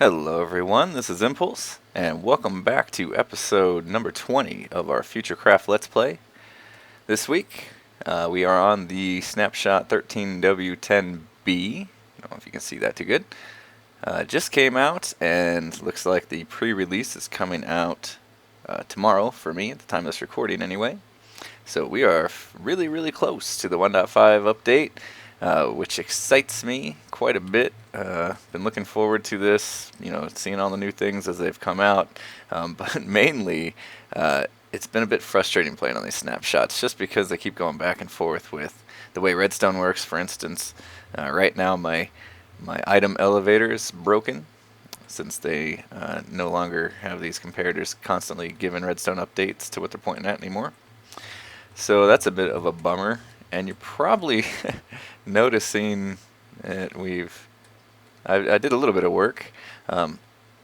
Hello everyone, this is Impulse, and welcome back to episode number 20 of our Futurecraft Let's Play. This week, we are on the snapshot 13W10B. I don't know if you can see that too good. Just came out, and looks like the pre-release is coming out tomorrow for me, at the time of this recording anyway. So we are really close to the 1.5 update. Which excites me quite a bit. Been looking forward to this, seeing all the new things as they've come out. But mainly, it's been a bit frustrating playing on these snapshots, just because they keep going back and forth with the way redstone works. For instance, right now my item elevator is broken, since they no longer have these comparators constantly giving redstone updates to what they're pointing at anymore. So that's a bit of a bummer. And you're probably noticing that I did a little bit of work.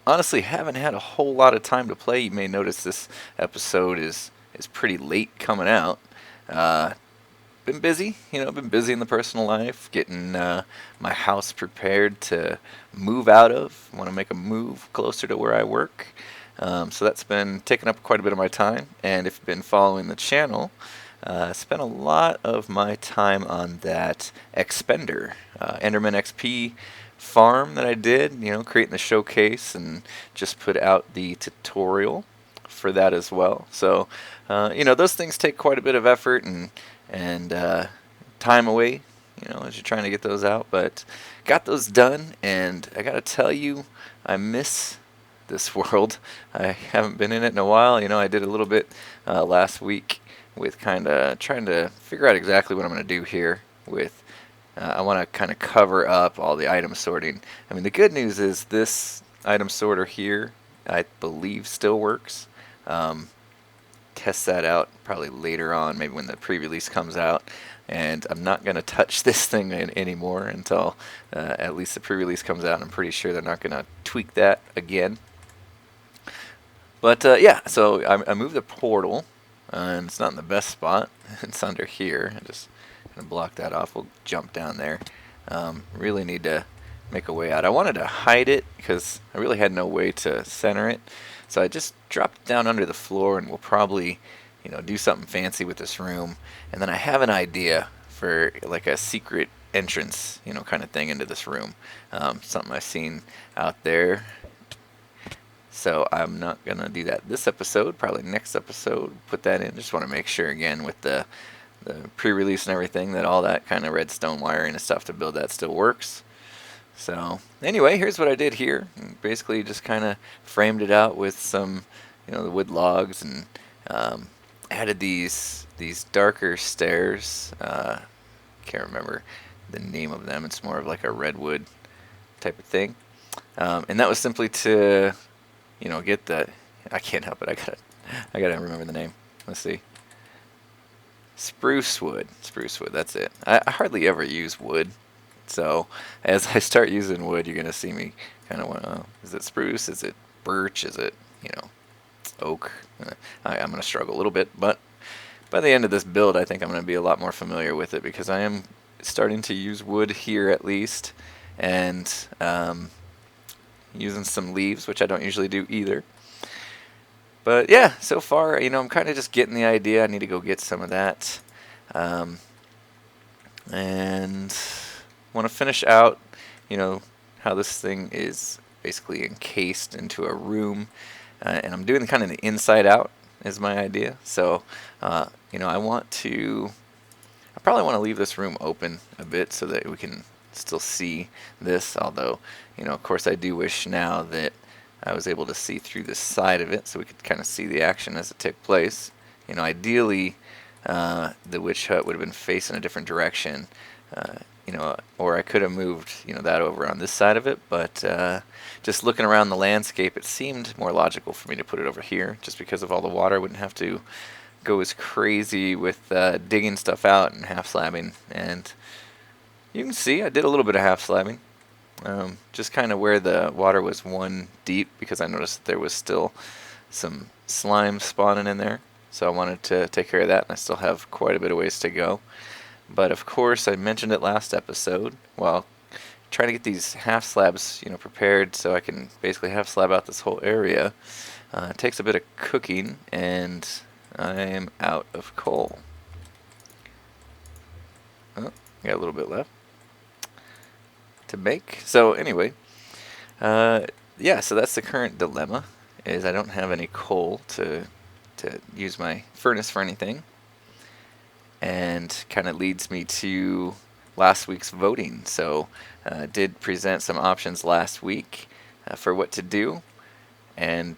Honestly, haven't had a whole lot of time to play. You may notice this episode is pretty late coming out. Been busy, been busy in the personal life, getting my house prepared to move out of. Want to make a move closer to where I work. So that's been taking up quite a bit of my time. And if you've been following the channel, spent a lot of my time on that Expender, Enderman XP farm that I did, creating the showcase, and just put out the tutorial for that as well. So, those things take quite a bit of effort and time away, as you're trying to get those out. But got those done, and I gotta tell you, I miss this world. I haven't been in it in a while. I did a little bit last week with kind of trying to figure out exactly what I'm going to do here with I want to kind of cover up all the item sorting. I mean, the good news is this item sorter here, I believe, still works. Test that out probably later on, maybe when the pre-release comes out. And I'm not going to touch this thing anymore until at least the pre-release comes out. I'm pretty sure they're not going to tweak that again. But yeah, so I moved the portal. And it's not in the best spot. It's under here. I just going to block that off. We'll jump down there. Really need to make a way out. I wanted to hide it because I really had no way to center it. So I just dropped it down under the floor, and we'll probably, do something fancy with this room. And then I have an idea for like a secret entrance, kind of thing into this room. Something I've seen out there. So I'm not going to do that this episode, probably next episode, put that in. Just want to make sure, again, with the pre-release and everything, that all that kind of redstone wiring and stuff to build that still works. So anyway, here's what I did here. Basically just kind of framed it out with some, the wood logs, and added these darker stairs. Can't remember the name of them. It's more of like a redwood type of thing. And that was simply to get the, I can't help it, I gotta remember the name. Let's see. Spruce wood, that's it. I hardly ever use wood, so as I start using wood, you're gonna see me kind of want, oh, is it spruce, is it birch, is it, oak? I'm gonna struggle a little bit, but by the end of this build, I think I'm gonna be a lot more familiar with it, because I am starting to use wood here at least, and using some leaves, which I don't usually do either. But yeah, so far, I'm kind of just getting the idea. I need to go get some of that. And want to finish out, how this thing is basically encased into a room. And I'm doing kind of the inside out is my idea. So, I probably want to leave this room open a bit so that we can still see this, although, of course, I do wish now that I was able to see through the side of it so we could kind of see the action as it took place. Ideally, the witch hut would have been facing a different direction, or I could have moved, that over on this side of it, but just looking around the landscape, it seemed more logical for me to put it over here, just because of all the water. I wouldn't have to go as crazy with digging stuff out and half slabbing. And you can see I did a little bit of half slabbing, just kind of where the water was one deep, because I noticed that there was still some slime spawning in there. So I wanted to take care of that, and I still have quite a bit of ways to go. But of course, I mentioned it last episode, well, trying to get these half slabs, prepared so I can basically half slab out this whole area. It takes a bit of cooking, and I am out of coal. Oh, got a little bit left to make. So anyway, yeah, so that's the current dilemma, is I don't have any coal to use my furnace for anything, and kind of leads me to last week's voting. So did present some options last week for what to do, and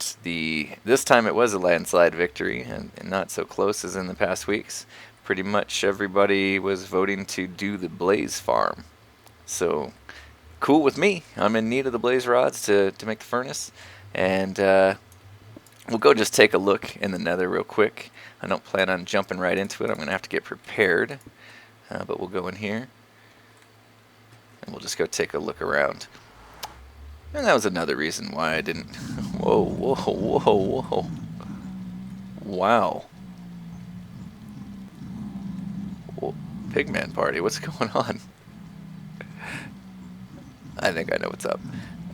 this time it was a landslide victory, and not so close as in the past weeks. Pretty much everybody was voting to do the blaze farm. So cool with me. I'm in need of the blaze rods to make the furnace, and we'll go just take a look in the nether real quick. I don't plan on jumping right into it. I'm going to have to get prepared, but we'll go in here, and we'll just go take a look around. And that was another reason why I didn't... Whoa, whoa, whoa, whoa. Wow. Whoa. Pigman party, what's going on? I think I know what's up.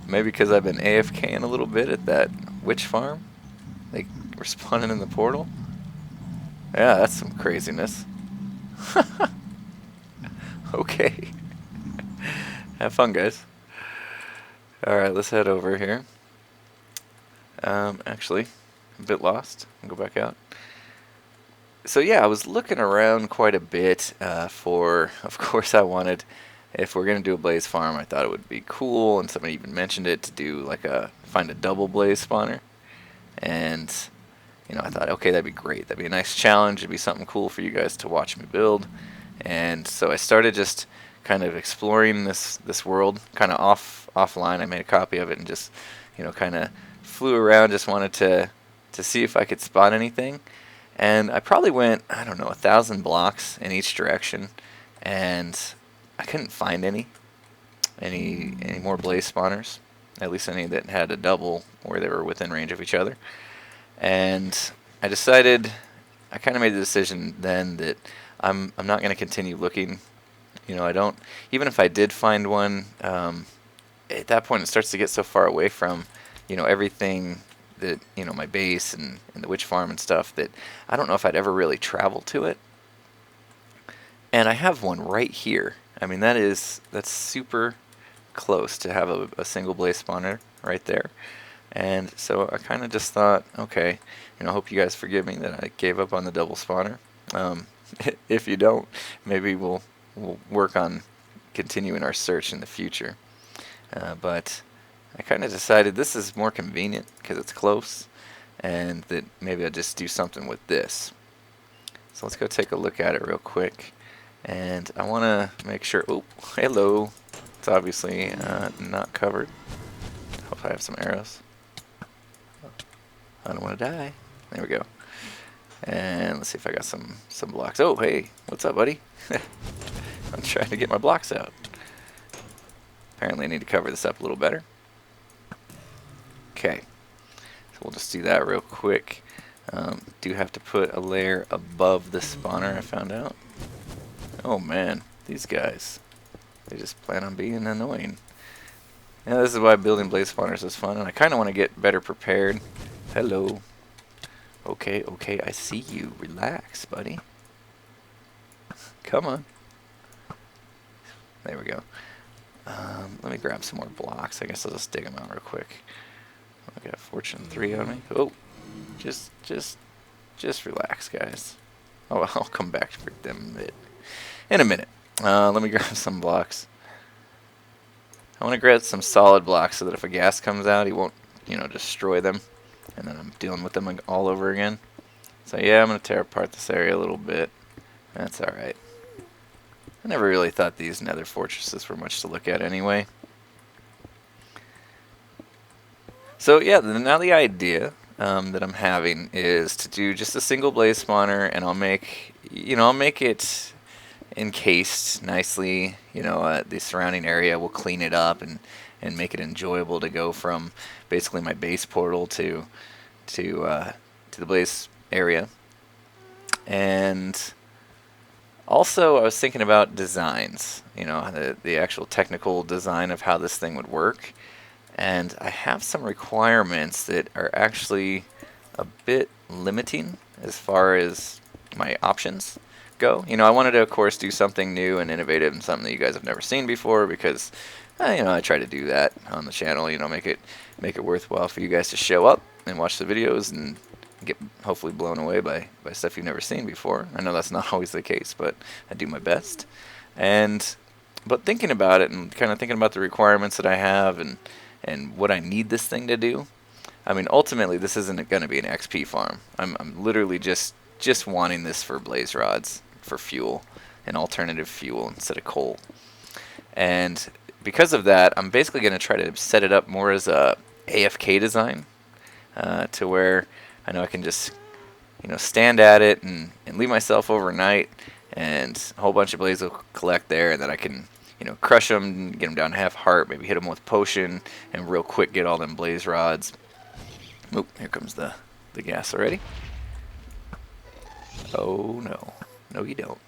Maybe because I've been AFKing a little bit at that witch farm. They were spawning in the portal. Yeah, that's some craziness. Okay. Have fun, guys. Alright, let's head over here. Actually, a bit lost. I'll go back out. So yeah, I was looking around quite a bit for, of course I wanted, if we're going to do a blaze farm, I thought it would be cool, and somebody even mentioned it, to do like find a double blaze spawner. And I thought, okay, that'd be great. That'd be a nice challenge. It'd be something cool for you guys to watch me build. And so I started just kind of exploring this world, kind of offline. I made a copy of it and just, kind of flew around. Just wanted to see if I could spot anything. And I probably went, I don't know, 1,000 blocks in each direction, and I couldn't find any more blaze spawners. At least any that had a double where they were within range of each other. And I decided, I kind of made the decision then that I'm not going to continue looking. I don't, even if I did find one, at that point it starts to get so far away from, everything that, my base and the witch farm and stuff, that I don't know if I'd ever really travel to it. And I have one right here. I mean, that's super close to have a single blaze spawner right there. And so I kind of just thought, okay, I hope you guys forgive me that I gave up on the double spawner. If you don't, maybe we'll work on continuing our search in the future. But I kind of decided this is more convenient because it's close, and that maybe I'll just do something with this. So let's go take a look at it real quick. And I want to make sure, oh, hello. It's obviously not covered. Hope I have some arrows. I don't want to die. There we go. And let's see if I got some blocks. Oh, hey, what's up, buddy? I'm trying to get my blocks out. Apparently I need to cover this up a little better. Okay, so we'll just do that real quick. Do have to put a layer above the spawner, I found out. Oh man, these guys, they just plan on being annoying. Yeah, this is why building blaze spawners is fun, and I kind of want to get better prepared. Hello. Okay, I see you. Relax, buddy. Come on. There we go. Let me grab some more blocks. I guess I'll just dig them out real quick. I got Fortune 3 on me. Oh, just relax, guys. Oh, I'll come back for them in a minute. Let me grab some blocks. I want to grab some solid blocks so that if a gas comes out, he won't, destroy them. And then I'm dealing with them all over again. So yeah, I'm going to tear apart this area a little bit. That's alright. I never really thought these nether fortresses were much to look at anyway. So yeah, now the idea that I'm having is to do just a single blaze spawner, and I'll make it encased nicely. The surrounding area, will clean it up and make it enjoyable to go from basically my base portal to the blaze area. And Also, I was thinking about designs, the actual technical design of how this thing would work. And I have some requirements that are actually a bit limiting as far as my options go. I wanted to, of course, do something new and innovative and something that you guys have never seen before because, I try to do that on the channel. Make it worthwhile for you guys to show up and watch the videos and get hopefully blown away by stuff you've never seen before. I know that's not always the case, but I do my best. But thinking about it and kind of thinking about the requirements that I have and what I need this thing to do. I mean, ultimately, this isn't going to be an XP farm. I'm literally just wanting this for blaze rods, for fuel, an alternative fuel instead of coal. And because of that, I'm basically going to try to set it up more as a AFK design, to where I know I can just, stand at it and leave myself overnight, and a whole bunch of blazes will collect there, and then I can, crush them, get them down to half heart, maybe hit them with potion, and real quick get all them blaze rods. Oop, here comes the gas already. Oh no. No you don't.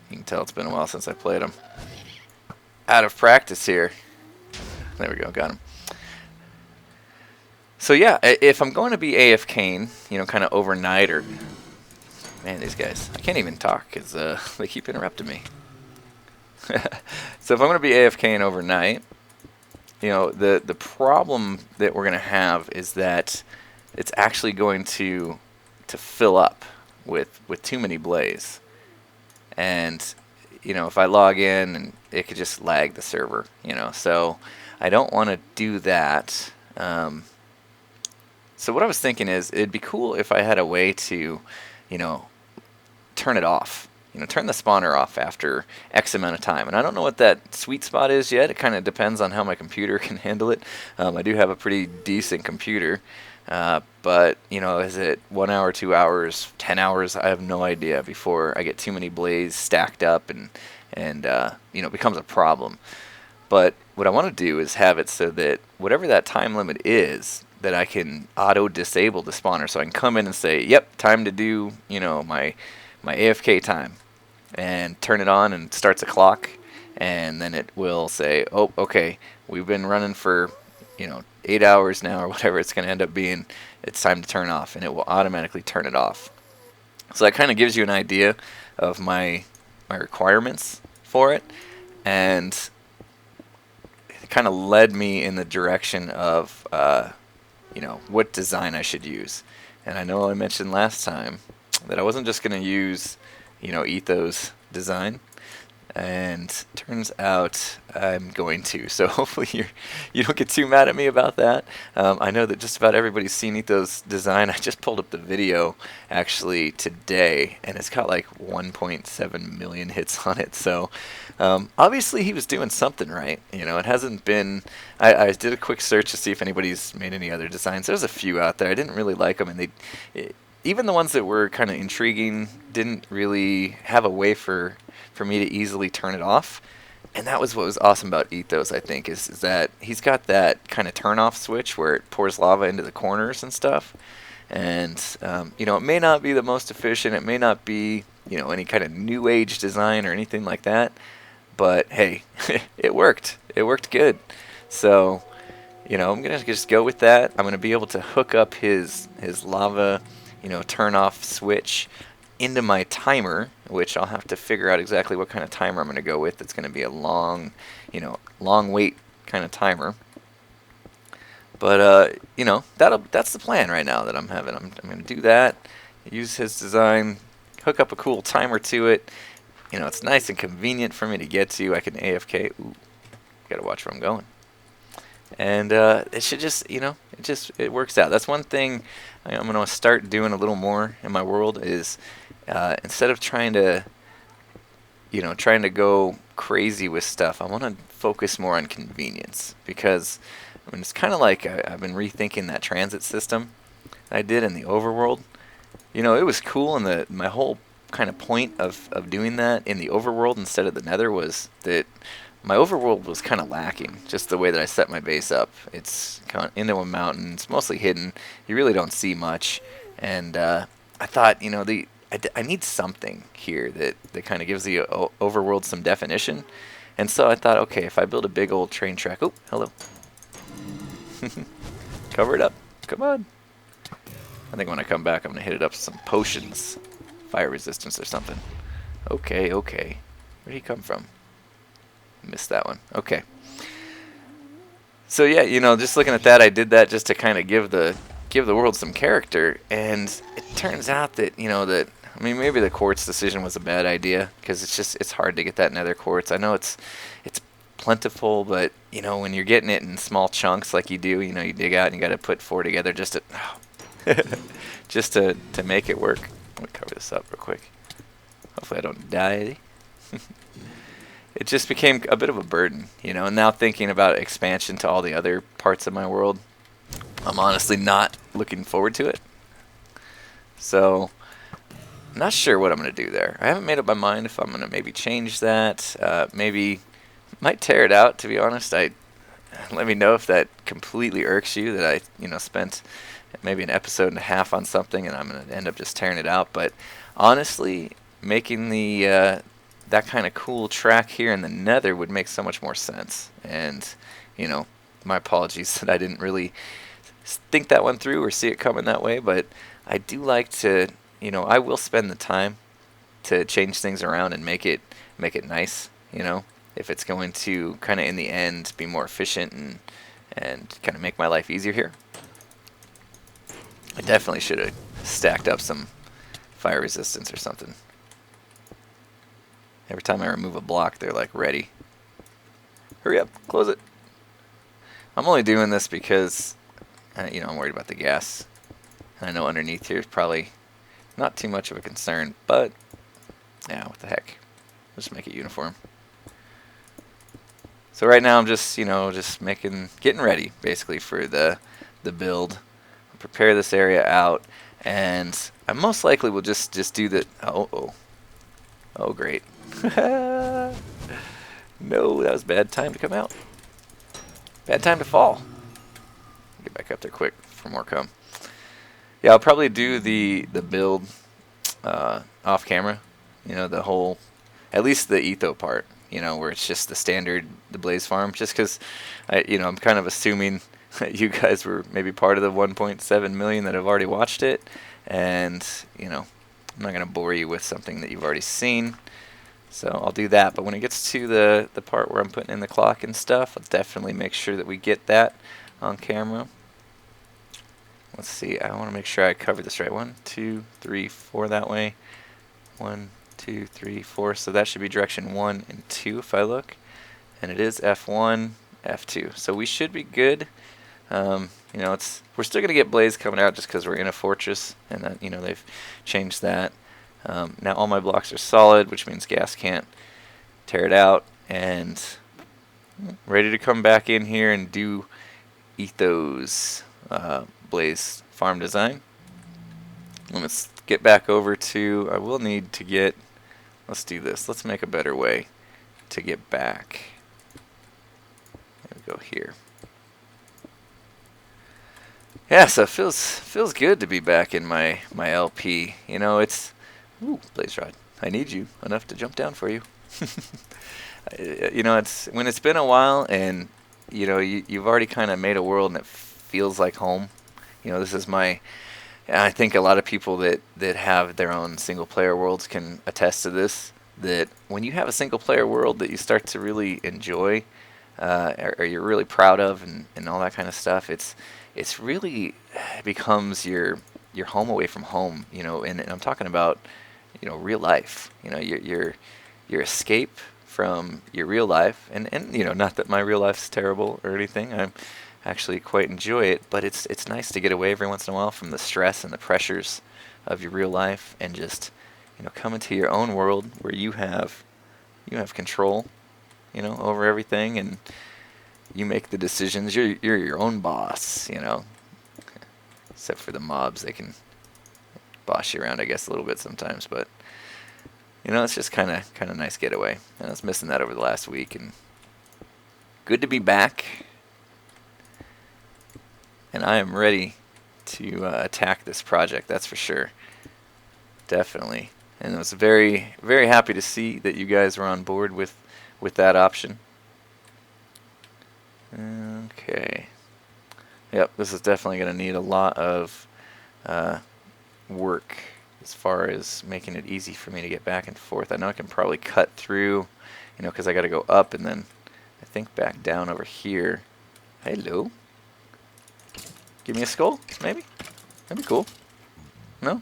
You can tell it's been a while since I played them. Out of practice here. There we go, got him. So yeah, if I'm going to be AFKing, kind of overnight or... Man, these guys, I can't even talk because they keep interrupting me. So if I'm going to be AFKing overnight, the problem that we're going to have is that it's actually going to fill up with too many blaze. And, if I log in, and it could just lag the server, So I don't want to do that. So what I was thinking is it'd be cool if I had a way to, turn it off. Turn the spawner off after X amount of time. And I don't know what that sweet spot is yet. It kind of depends on how my computer can handle it. I do have a pretty decent computer. But, is it 1 hour, 2 hours, 10 hours? I have no idea before I get too many blaze stacked up and it becomes a problem. But what I want to do is have it so that whatever that time limit is, that I can auto-disable the spawner. So I can come in and say, yep, time to do, my AFK time. And turn it on and starts a clock. And then it will say, oh, okay, we've been running for, 8 hours now or whatever it's going to end up being. It's time to turn off. And it will automatically turn it off. So that kind of gives you an idea of my requirements for it. And it kind of led me in the direction of, what design I should use. And I know I mentioned last time that I wasn't just going to use, Ethos design. And turns out I'm going to. So hopefully you don't get too mad at me about that. I know that just about everybody's seen Ethos design. I just pulled up the video actually today, and it's got like 1.7 million hits on it. So obviously he was doing something right. It hasn't been... I did a quick search to see if anybody's made any other designs. There's a few out there. I didn't really like them, and even the ones that were kind of intriguing didn't really have a way for me to easily turn it off. And that was what was awesome about Ethos, I think, is that he's got that kind of turn off switch where it pours lava into the corners and stuff. And, it may not be the most efficient. It may not be, any kind of new age design or anything like that. But, hey, it worked. It worked good. So, I'm going to just go with that. I'm going to be able to hook up his lava, turn off switch into my timer, which I'll have to figure out exactly what kind of timer I'm going to go with. It's going to be a long wait kind of timer. But that's the plan right now that I'm having. I'm going to do that, use his design, hook up a cool timer to it. It's nice and convenient for me to get to. I can AFK. Ooh, gotta watch where I'm going. And it should just, it works out. That's one thing I'm going to start doing a little more in my world is instead of trying to go crazy with stuff, I want to focus more on convenience. Because, it's kind of like I've been rethinking that transit system I did in the overworld. It was cool, and my whole kind of point of doing that in the overworld instead of the nether was that my overworld was kind of lacking, just the way that I set my base up. It's kind of into a mountain. It's mostly hidden. You really don't see much. And I thought, I need something here that kind of gives the overworld some definition. And so I thought, okay, if I build a big old train track, oh, hello, cover it up, come on. I think when I come back, I'm gonna hit it up with some potions, fire resistance or something. Okay, okay, where'd he come from? Missed that one. Okay. So yeah, just looking at that, I did that just to kind of give the world some character, and it turns out that maybe the quartz decision was a bad idea, because it's hard to get that nether quartz. I know it's plentiful, but when you're getting it in small chunks like you do, you dig out and you got to put 4 together just to make it work. Let me cover this up real quick. Hopefully I don't die. It just became a bit of a burden, and now thinking about expansion to all the other parts of my world, I'm honestly not looking forward to it. So, I'm not sure what I'm going to do there. I haven't made up my mind if I'm going to maybe change that. Maybe might tear it out, to be honest. Let me know if that completely irks you, that I spent maybe an episode and a half on something and I'm going to end up just tearing it out. But honestly, making that kind of cool track here in the nether would make so much more sense. And, my apologies that I didn't really think that one through or see it coming that way, but I do like to, I will spend the time to change things around and make it nice, if it's going to kind of in the end be more efficient and kind of make my life easier here. I definitely should have stacked up some fire resistance or something. Every time I remove a block, they're like ready. Hurry up, close it. I'm only doing this because, I'm worried about the gas. And I know underneath here is probably not too much of a concern, but yeah, what the heck. Just make it uniform. So right now I'm just, getting ready basically for the build. I'll prepare this area out, and I most likely will just do the. Oh, great. No, that was bad time to come out. Bad time to fall. Get back up there quick for more come. Yeah, I'll probably do the build off camera. The whole, at least the etho part. Where it's just the standard, the Blaze farm. Just because, I'm kind of assuming you guys were maybe part of the 1.7 million that have already watched it, and I'm not gonna bore you with something that you've already seen. So I'll do that, but when it gets to the part where I'm putting in the clock and stuff, I'll definitely make sure that we get that on camera. Let's see, I want to make sure I cover this right. 1, 2, 3, 4 that way. 1, 2, 3, 4. So that should be direction 1 and 2 if I look. And it is F1, F2. So we should be good. We're still going to get Blaze coming out just because we're in a fortress, and that, they've changed that. Now all my blocks are solid, which means gas can't tear it out, and ready to come back in here and do Ethos Blaze farm design. Let's get back over to, I will need to get, let's do this. Let's make a better way to get back. There we go here. Yeah, so it feels good to be back in my LP. It's, ooh, Blaze Rod. I need you enough to jump down for you. It's when it's been a while and you've already kind of made a world and it feels like home. This is my. I think a lot of people that have their own single player worlds can attest to this. That when you have a single player world that you start to really enjoy, or you're really proud of, and all that kind of stuff, it's really becomes your home away from home. And I'm talking about real life. Your escape from your real life, and not that my real life's terrible or anything. I actually quite enjoy it, but it's nice to get away every once in a while from the stress and the pressures of your real life, and just come into your own world where you have control, over everything, and you make the decisions. You're your own boss, except for the mobs. They can boss you around, I guess, a little bit sometimes, but it's just kind of nice getaway. And I was missing that over the last week, and good to be back. And I am ready to attack this project, that's for sure. Definitely. And I was very, very happy to see that you guys were on board with that option. Okay. Yep, this is definitely going to need a lot of work as far as making it easy for me to get back and forth. I know I can probably cut through, because I got to go up and then I think back down over here. Hello. Give me a skull, maybe? That'd be cool. No?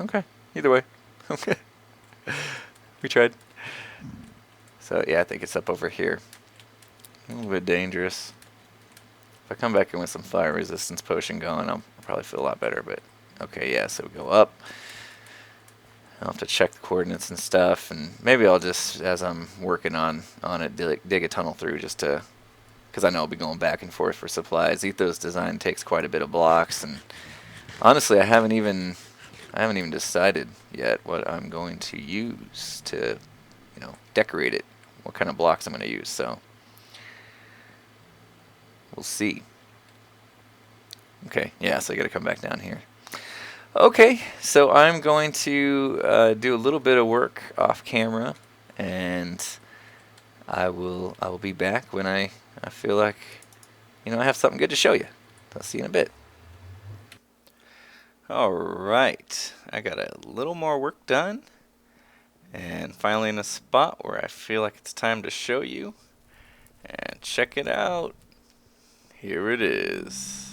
Okay. Either way. Okay. We tried. So yeah, I think it's up over here. A little bit dangerous. If I come back in with some fire resistance potion going, I'll probably feel a lot better, but okay, yeah, so we go up. I'll have to check the coordinates and stuff, and maybe I'll just, as I'm working on it, dig a tunnel through just to, because I know I'll be going back and forth for supplies. Ethos design takes quite a bit of blocks, and honestly, I haven't even decided yet what I'm going to use to, decorate it. What kind of blocks I'm going to use, so we'll see. Okay, yeah, so I got to come back down here. Okay, so I'm going to do a little bit of work off camera, and I will be back when I feel like I have something good to show you. I'll see you in a bit. All right, I got a little more work done, and finally in a spot where I feel like it's time to show you. And check it out. Here it is.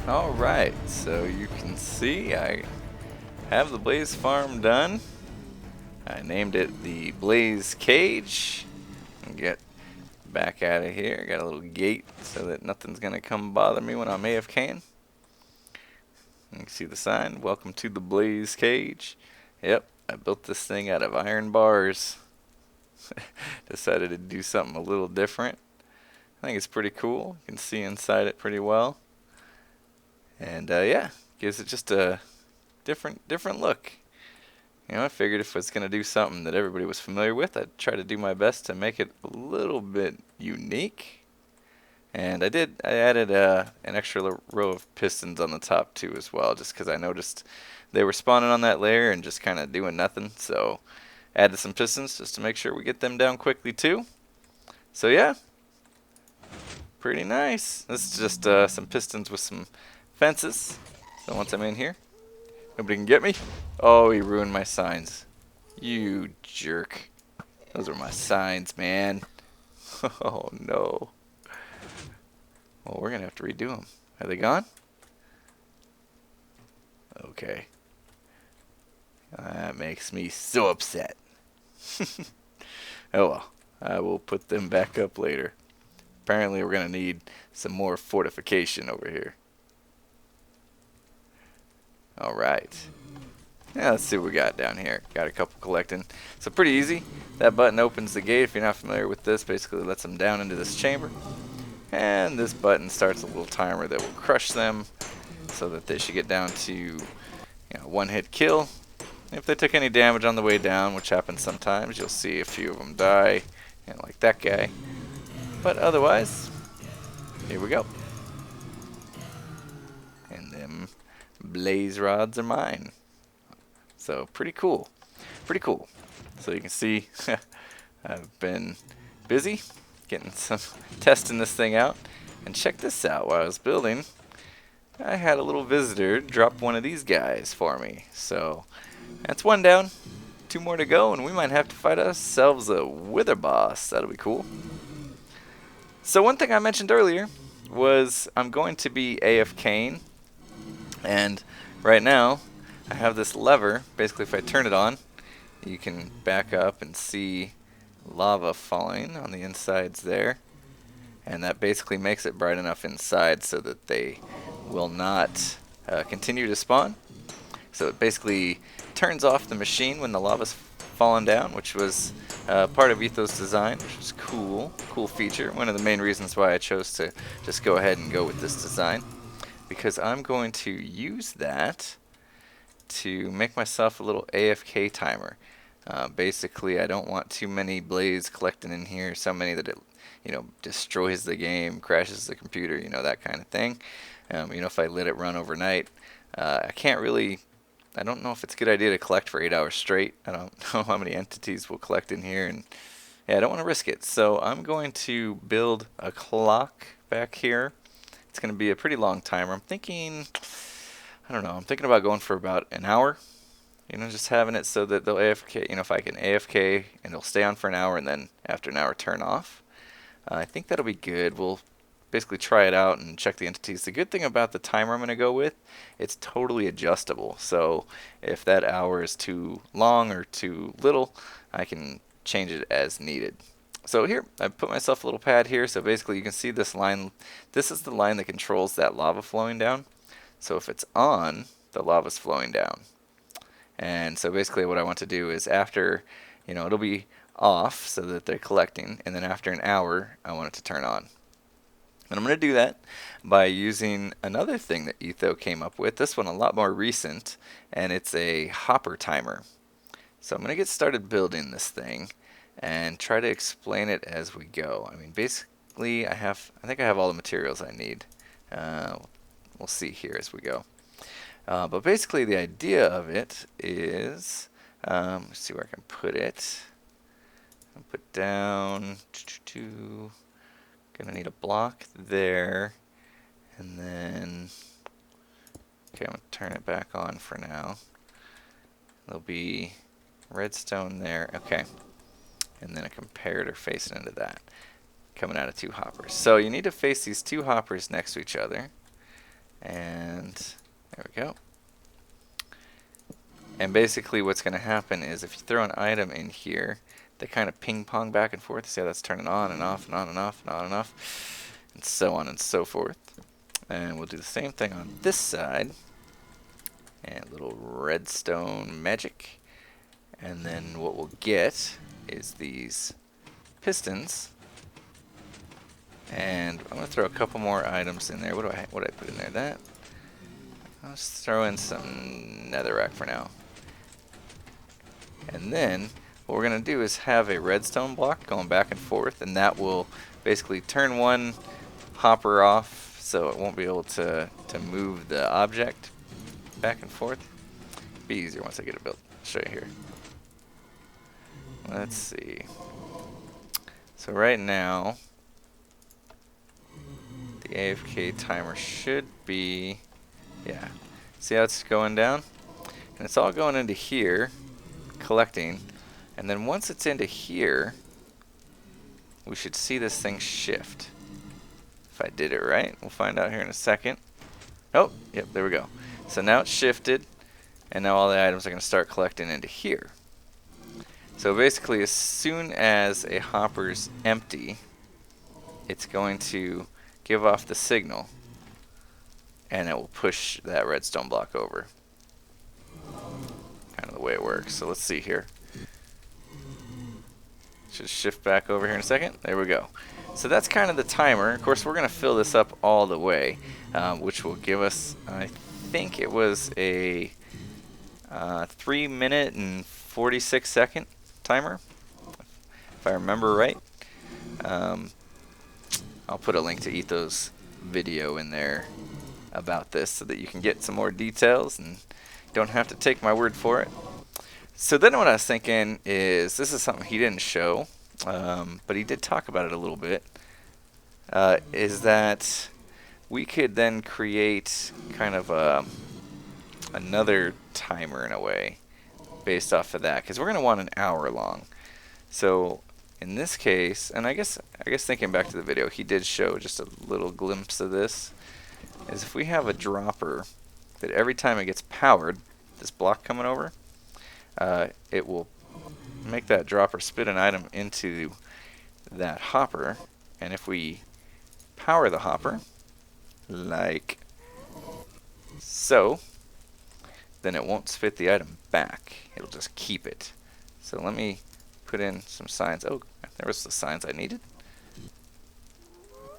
Alright, so you can see I have the Blaze Farm done. I named it the Blaze Cage. And get back out of here. Got a little gate so that nothing's going to come bother me when I'm AFKing. You can see the sign, welcome to the Blaze Cage. Yep, I built this thing out of iron bars. Decided to do something a little different. I think it's pretty cool. You can see inside it pretty well. And yeah, gives it just a different look. I figured if I was going to do something that everybody was familiar with, I'd try to do my best to make it a little bit unique. And I added an extra row of pistons on the top too as well, just because I noticed they were spawning on that layer and just kind of doing nothing. So added some pistons just to make sure we get them down quickly too. So yeah, pretty nice. This is just some pistons with some fences. So once I'm in here, nobody can get me. Oh, he ruined my signs. You jerk. Those are my signs, man. Oh no. Well, we're gonna have to redo them. Are they gone? Okay. That makes me so upset. Oh well. I will put them back up later. Apparently we're gonna need some more fortification over here. Alright. Yeah, let's see what we got down here. Got a couple collecting. So pretty easy. That button opens the gate. If you're not familiar with this, basically lets them down into this chamber. And this button starts a little timer that will crush them so that they should get down to one-hit kill. If they took any damage on the way down, which happens sometimes, you'll see a few of them die, and like that guy. But otherwise, here we go. blaze rods are mine. So pretty cool. Pretty cool. So you can see I've been busy getting some testing this thing out. And check this out, while I was building, I had a little visitor drop one of these guys for me. So that's one down, 2 more to go, and we might have to fight ourselves a wither boss. That'll be cool. So one thing I mentioned earlier was I'm going to be AFKing, and right now I have this lever. Basically, if I turn it on, you can back up and see lava falling on the insides there, and that basically makes it bright enough inside so that they will not continue to spawn. So it basically turns off the machine when the lava's fallen down, which was part of Ethos design, which is cool feature. One of the main reasons why I chose to just go ahead and go with this design, because I'm going to use that to make myself a little AFK timer. Basically, I don't want too many blaze collecting in here, so many that it, destroys the game, crashes the computer, that kind of thing. If I let it run overnight, I don't know if it's a good idea to collect for 8 hours straight. I don't know how many entities will collect in here, and yeah, I don't want to risk it. So I'm going to build a clock back here. It's going to be a pretty long timer. I'm thinking about going for about an hour. Just having it so that they'll AFK, if I can AFK and it'll stay on for an hour and then after an hour turn off. I think that'll be good. We'll basically try it out and check the entities. The good thing about the timer I'm going to go with, it's totally adjustable. So if that hour is too long or too little, I can change it as needed. So here, I put myself a little pad here. So basically you can see this line. This is the line that controls that lava flowing down. So if it's on, the lava's flowing down. And so basically what I want to do is after, it'll be off so that they're collecting, and then after an hour I want it to turn on. And I'm going to do that by using another thing that Etho came up with, this one a lot more recent, and it's a hopper timer. So I'm going to get started building this thing and try to explain it as we go. Basically I think I have all the materials I need. We'll see here as we go. But basically the idea of it is, let's see where I can put it. I'll put down, gonna need a block there, and then, okay, I'm gonna turn it back on for now. There'll be redstone there, okay, and then a comparator facing into that, coming out of 2 hoppers. So you need to face these 2 hoppers next to each other, and there we go. And basically what's going to happen is if you throw an item in here, they kind of ping pong back and forth. See how that's turning on and off and on and off and on and off, and so on and so forth. And we'll do the same thing on this side. And a little redstone magic. And then what we'll get is these pistons. And I'm going to throw a couple more items in there. What did I put in there? I'll just throw in some netherrack for now. And then what we're going to do is have a redstone block going back and forth, and that will basically turn one hopper off so it won't be able to move the object back and forth. It'll be easier once I get it built. I'll show you here. Let's see. So right now the AFK timer should be, yeah, see how it's going down? And it's all going into here, collecting, and then once it's into here, we should see this thing shift. If I did it right, we'll find out here in a second. Oh, yep, there we go. So now it's shifted, and now all the items are going to start collecting into here. So basically, as soon as a hopper's empty, it's going to give off the signal, and it will push that redstone block over. Kind of the way it works. So let's see here. Should shift back over here in a second. There we go. So that's kind of the timer. Of course, we're going to fill this up all the way, which will give us, I think it was a 3 minute and 46 second timer, if I remember right. I'll put a link to Ethos video in there about this so that you can get some more details and don't have to take my word for it. So then what I was thinking is, this is something he didn't show, but he did talk about it a little bit, is that we could then create kind of another timer in a way based off of that, because we're going to want an hour long. So in this case, and I guess thinking back to the video, he did show just a little glimpse of this, is if we have a dropper that every time it gets powered, this block coming over, it will make that dropper spit an item into that hopper, and if we power the hopper like so, then it won't spit the item back. It'll just keep it. So let me put in some signs. Oh, there was the signs I needed.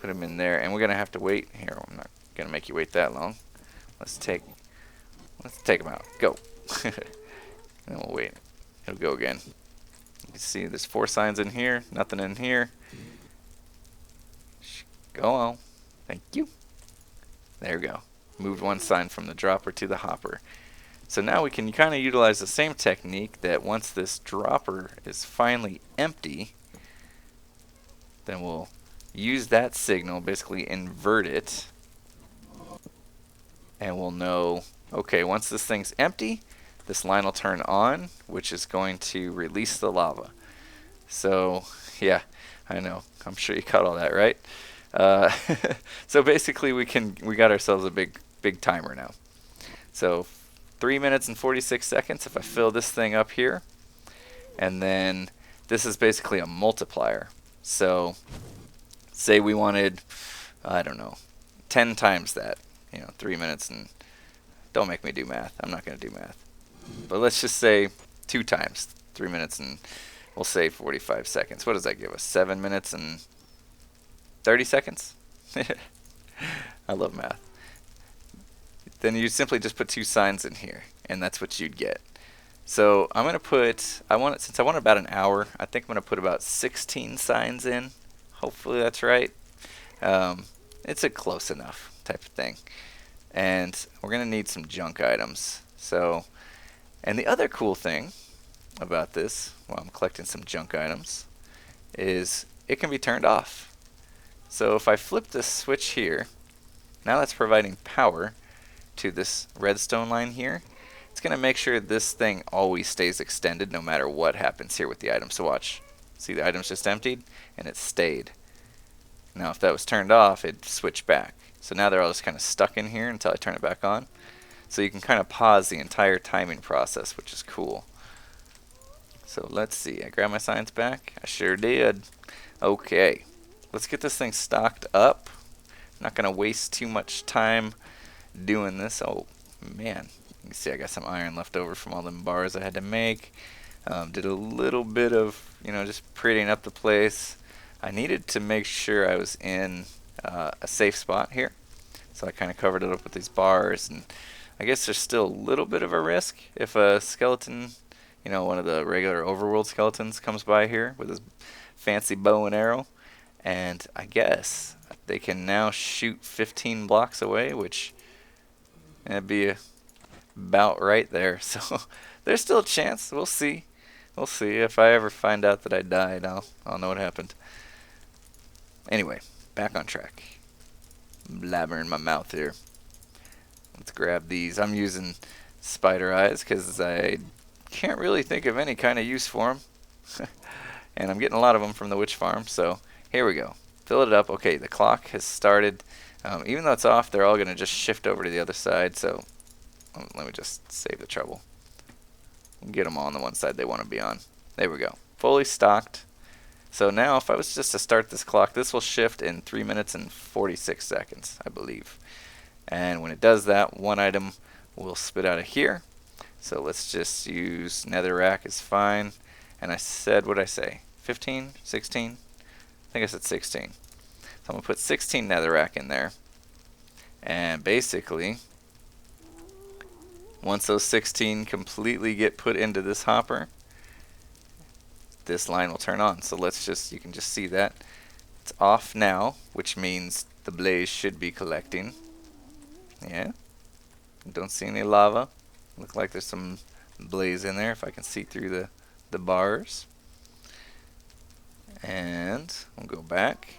Put them in there, and we're gonna have to wait. Here, I'm not gonna make you wait that long. Let's take them out. Go. And then we'll wait. It'll go again. You can see there's 4 signs in here, nothing in here. Go on. Thank you. There we go. Moved 1 sign from the dropper to the hopper. So now we can kind of utilize the same technique, that once this dropper is finally empty, then we'll use that signal, basically invert it, and we'll know, okay, once this thing's empty, this line will turn on, which is going to release the lava. So yeah, I know, I'm sure you caught all that, right? So basically we got ourselves a big timer now. So 3 minutes and 46 seconds if I fill this thing up here, and then this is basically a multiplier. So say we wanted, I don't know, 10 times that, 3 minutes, and don't make me do math, I'm not going to do math, but let's just say 2 times 3 minutes, and we'll say 45 seconds. What does that give us? 7 minutes and 30 seconds? I love math. Then you simply just put 2 signs in here, and that's what you'd get. So I'm going to put, since I want about an hour, I think I'm going to put about 16 signs in. Hopefully that's right. It's a close enough type of thing. And we're going to need some junk items. So, and the other cool thing about this, while I'm collecting some junk items, is it can be turned off. So if I flip this switch here, now that's providing power to this redstone line here. It's going to make sure this thing always stays extended no matter what happens here with the item. So watch. See, the item's just emptied, and it stayed. Now if that was turned off, it'd switch back. So now they're all just kind of stuck in here until I turn it back on. So you can kind of pause the entire timing process, which is cool. So let's see. I grabbed my signs back. I sure did. Okay. Let's get this thing stocked up. I'm not going to waste too much time doing this. Oh, man. You can see I got some iron left over from all them bars I had to make. Did a little bit of, just prettying up the place. I needed to make sure I was in a safe spot here. So I kind of covered it up with these bars. And I guess there's still a little bit of a risk if a skeleton, one of the regular overworld skeletons comes by here with his fancy bow and arrow. And I guess they can now shoot 15 blocks away, which that'd be about right there. So there's still a chance. We'll see. We'll see. If I ever find out that I died, I'll know what happened. Anyway, back on track. Blabbering my mouth here. Let's grab these. I'm using spider eyes because I can't really think of any kind of use for them. And I'm getting a lot of them from the witch farm, so here we go. Fill it up. Okay, the clock has started. Even though it's off, they're all going to just shift over to the other side, so let me just save the trouble. Get them all on the one side they want to be on. There we go. Fully stocked. So now if I was just to start this clock, this will shift in 3 minutes and 46 seconds, I believe. And when it does that, one item will spit out of here. So let's just use netherrack is fine. And I said, what'd I say? 15? 16? I think I said 16. So I'm going to put 16 netherrack in there. And basically, once those 16 completely get put into this hopper, this line will turn on. So you can just see that. It's off now, which means the blaze should be collecting. Yeah, don't see any lava. Look like there's some blaze in there if I can see through the bars. And we'll go back.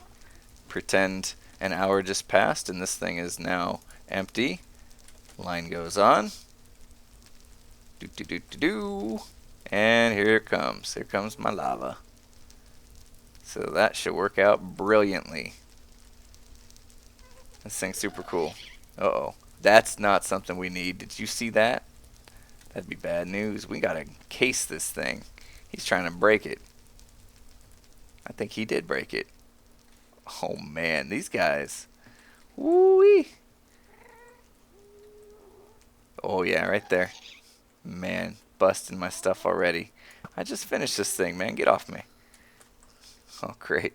Pretend an hour just passed and this thing is now empty. Line goes on. Do do do do do. And here it comes. Here comes my lava. So that should work out brilliantly. This thing's super cool. Uh-oh. That's not something we need. Did you see that? That'd be bad news. We gotta case this thing. He's trying to break it. I think he did break it. Oh man, these guys. Woo-wee. Oh yeah, right there. Man, busting my stuff already. I just finished this thing, man. Get off me. Oh, great.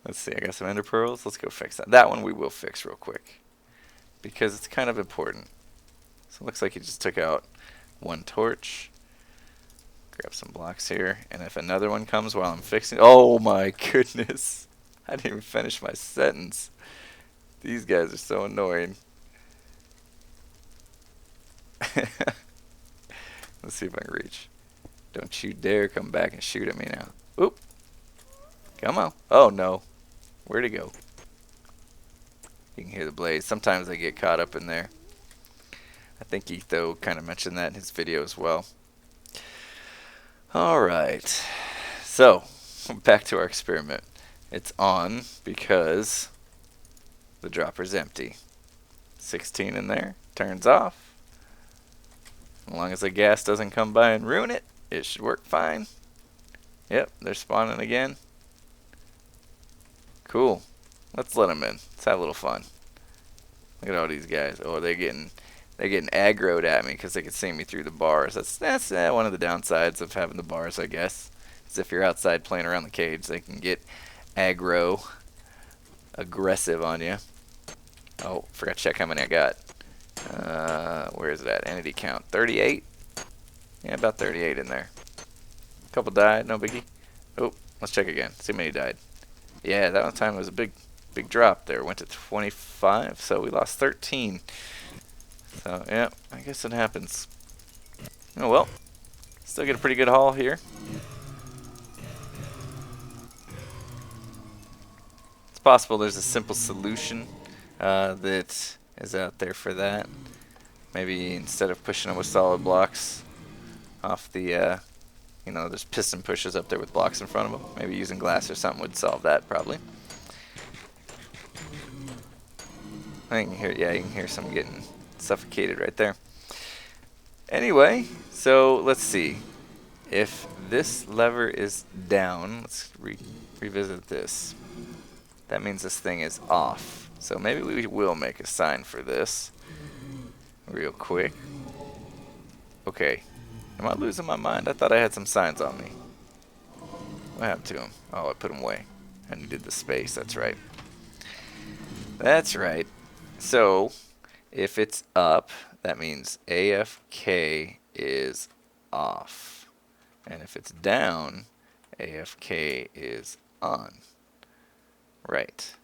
Let's see, I got some ender pearls. Let's go fix that. That one we will fix real quick, because it's kind of important. So it looks like he just took out one torch. Grab some blocks here, and if another one comes while I'm fixing... Oh my goodness. I didn't even finish my sentence. These guys are so annoying. Let's see if I can reach. Don't you dare come back and shoot at me now. Oop. Come on. Oh no. Where'd he go? You can hear the blaze. Sometimes I get caught up in there. I think Etho kind of mentioned that in his video as well. Alright. So, back to our experiment. It's on because the dropper's empty. 16 in there. Turns off. As long as the gas doesn't come by and ruin it, it should work fine. Yep, they're spawning again. Cool. Let's let them in. Let's have a little fun. Look at all these guys. Oh, they're getting aggroed at me because they can see me through the bars. That's one of the downsides of having the bars, I guess. Is if you're outside playing around the cage, they can get aggressive on you. Oh, forgot to check how many I got. Where is it at? Entity count. 38? Yeah, about 38 in there. A couple died, no biggie. Oh, let's check again. See how many died. Yeah, that one time was a big drop there. Went to 25, so we lost 13. So, yeah, I guess it happens. Oh well. Still get a pretty good haul here. It's possible there's a simple solution that is out there for that. Maybe instead of pushing them with solid blocks off the, there's piston pushers up there with blocks in front of them. Maybe using glass or something would solve that, probably. I can hear, yeah, you can hear some getting suffocated right there. Anyway, so let's see. If this lever is down, let's revisit this. That means this thing is off. So maybe we will make a sign for this real quick. Okay. Am I losing my mind? I thought I had some signs on me. What happened to them? Oh, I put them away. I needed the space. That's right. That's right. So, if it's up, that means AFK is off. And if it's down, AFK is on. Right.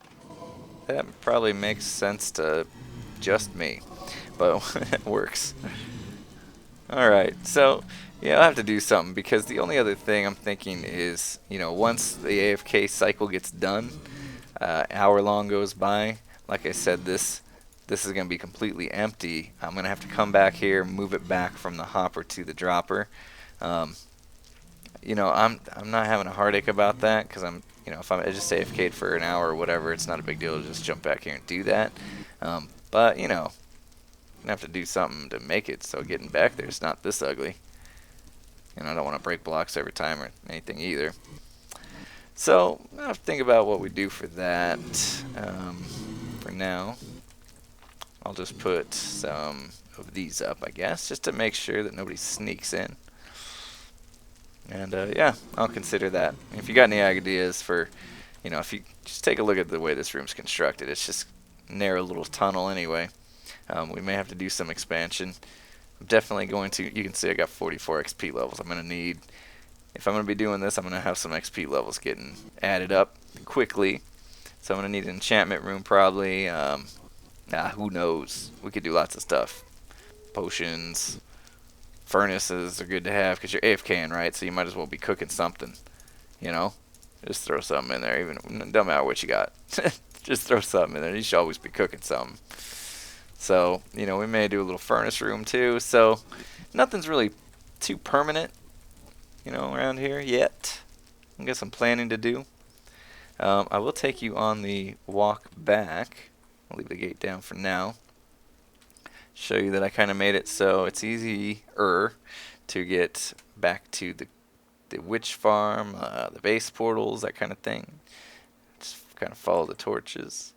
That probably makes sense to just me, but it works. Alright, so yeah, I'll have to do something, because the only other thing I'm thinking is, once the AFK cycle gets done, hour long goes by, like I said, this is going to be completely empty. I'm going to have to come back here, move it back from the hopper to the dropper. I'm not having a heartache about that, because if I just AFK'd for an hour or whatever, it's not a big deal to just jump back here and do that. But I'm going to have to do something to make it so getting back there is not this ugly. I don't want to break blocks every time or anything either. So I'll have to think about what we do for that. For now, I'll just put some of these up, I guess, just to make sure that nobody sneaks in. And yeah, I'll consider that. If you got any ideas for, if you just take a look at the way this room's constructed, it's just a narrow little tunnel anyway. We may have to do some expansion. I'm definitely going to, you can see I got 44 XP levels. I'm going to need, if I'm going to be doing this, I'm going to have some XP levels getting added up quickly. So I'm going to need an enchantment room probably, Who knows? We could do lots of stuff. Potions, furnaces are good to have because you're AFKing, right? So you might as well be cooking something, you know? Just throw something in there, even don't matter what you got. Just throw something in there. You should always be cooking something. So, you know, we may do a little furnace room too. So, nothing's really too permanent, you know, around here yet. I got some planning to do. I will take you on the walk back. I'll leave the gate down for now. Show you that I kind of made it so it's easier to get back to the witch farm, the base portals, that kind of thing. Just kind of follow the torches.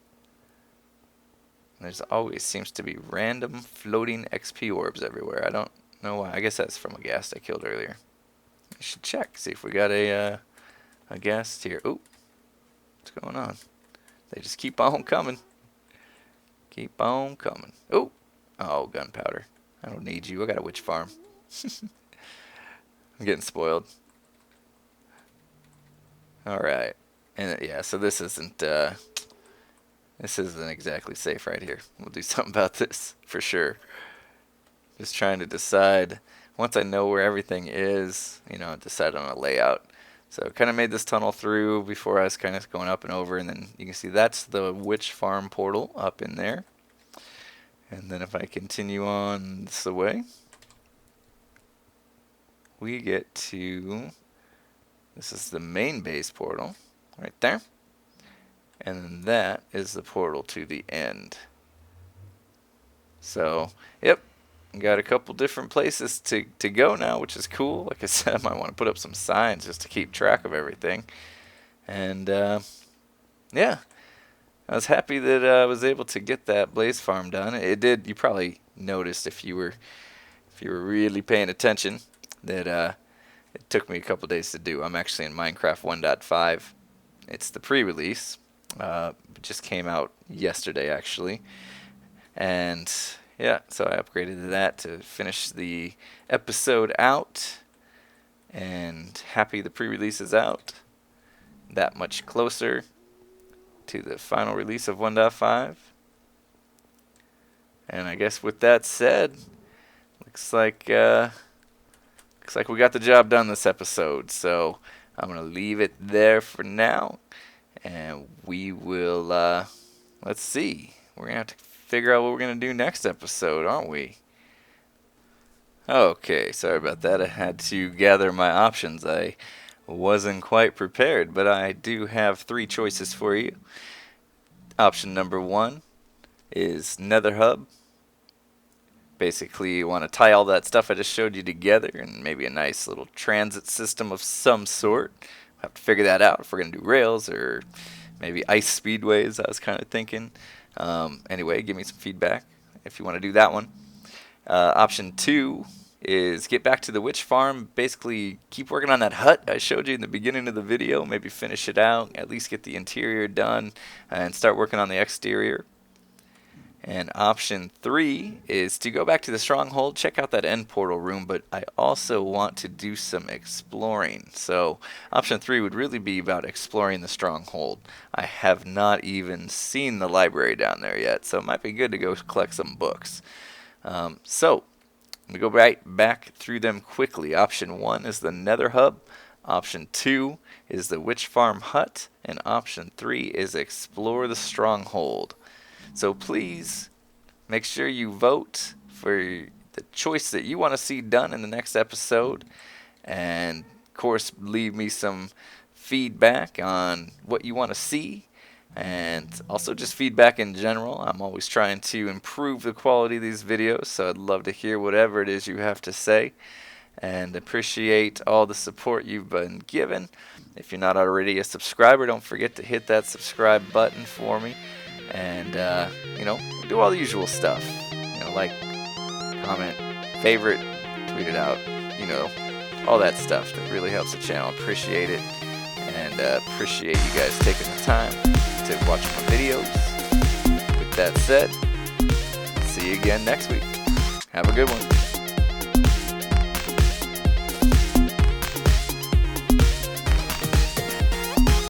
There's always seems to be random floating XP orbs everywhere. I don't know why. I guess that's from a ghast I killed earlier. I should check, see if we got a ghast here. Ooh, what's going on? They just keep on coming. Keep on coming. Ooh. Oh, gunpowder. I don't need you. I got a witch farm. I'm getting spoiled. Alright. And yeah, so this isn't exactly safe right here. We'll do something about this for sure. Just trying to decide, once I know where everything is, you know, decide on a layout. So kind of made this tunnel through before I was kind of going up and over, and then you can see that's the witch farm portal up in there. And then if I continue on this way, we get to, this is the main base portal right there. And then that is the portal to the end. So, yep, got a couple different places to go now, which is cool. Like I said, I might want to put up some signs just to keep track of everything. And, yeah. I was happy that I was able to get that blaze farm done. It did. You probably noticed if you were really paying attention that it took me a couple days to do. I'm actually in Minecraft 1.5. It's the pre-release. It just came out yesterday actually, and yeah, so I upgraded to that to finish the episode out. And happy the pre-release is out. That much closer to the final release of 1.5. And I guess with that said, looks like we got the job done this episode. So I'm gonna leave it there for now, and we will let's see. We're gonna have to figure out what we're gonna do next episode, aren't we? Okay, sorry about that. I had to gather my options. I wasn't quite prepared, but I do have 3 choices for you. Option number 1 is Nether Hub. Basically, you want to tie all that stuff I just showed you together and maybe a nice little transit system of some sort. We'll have to figure that out if we're going to do rails or maybe ice speedways, I was kind of thinking. Anyway, give me some feedback if you want to do that one. Option 2 is get back to the witch farm. Basically, keep working on that hut I showed you in the beginning of the video. Maybe finish it out, at least get the interior done, and start working on the exterior. And option 3 is to go back to the stronghold, check out that end portal room, but I also want to do some exploring. So option 3 would really be about exploring the stronghold. I have not even seen the library down there yet, so it might be good to go collect some books. So I'm going to go right back through them quickly. Option 1 is the Nether Hub. Option 2 is the Witch Farm Hut. And option 3 is explore the stronghold. So please make sure you vote for the choice that you want to see done in the next episode. And of course, leave me some feedback on what you want to see. And also just feedback in general. I'm always trying to improve the quality of these videos, so I'd love to hear whatever it is you have to say. And appreciate all the support you've been given. If you're not already a subscriber, don't forget to hit that subscribe button for me. And, you know, do all the usual stuff. You know, like, comment, favorite, tweet it out. You know, all that stuff that really helps the channel. Appreciate it. And appreciate you guys taking the time to watch my videos. With that said, see you again next week. Have a good one.